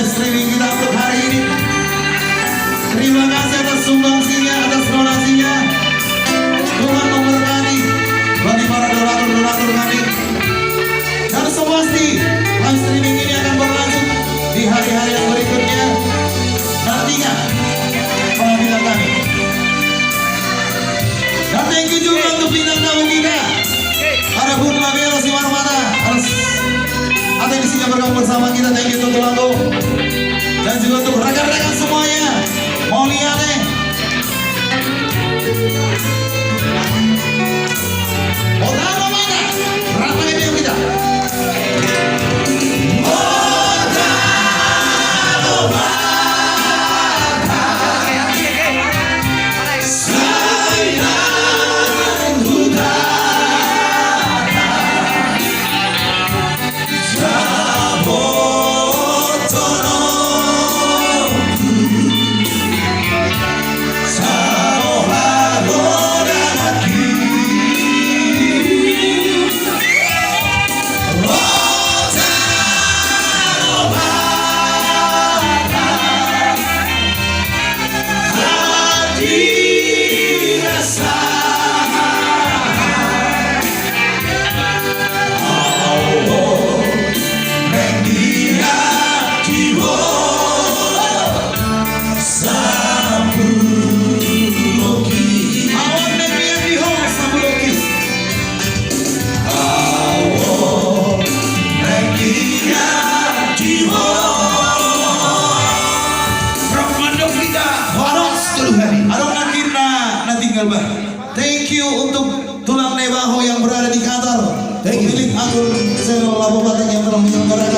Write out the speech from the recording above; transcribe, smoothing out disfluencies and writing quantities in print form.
streaming kita untuk hari ini. Terima kasih atas sumbangsinya, atas donasinya. Tuhan memberkati bagi para donatur-donatur kami. Dan pasti live streaming ini akan berlanjut di hari-hari yang berikutnya. Nantinya penampilan kami. Dan thank you juga untuk bintang tamu kita. Ada Bun Labero Simarmata, atensinya bergabung bersama kita. Thank you untuk Tulango. Dan juga untuk rekan-rekan semuanya. Moliane. Otano mana? Berapa ini kita? Thank you untuk Tulang Nebaho yang berada di Qatar. Pemilik akun channel Labobatek yang telah menyelenggarakan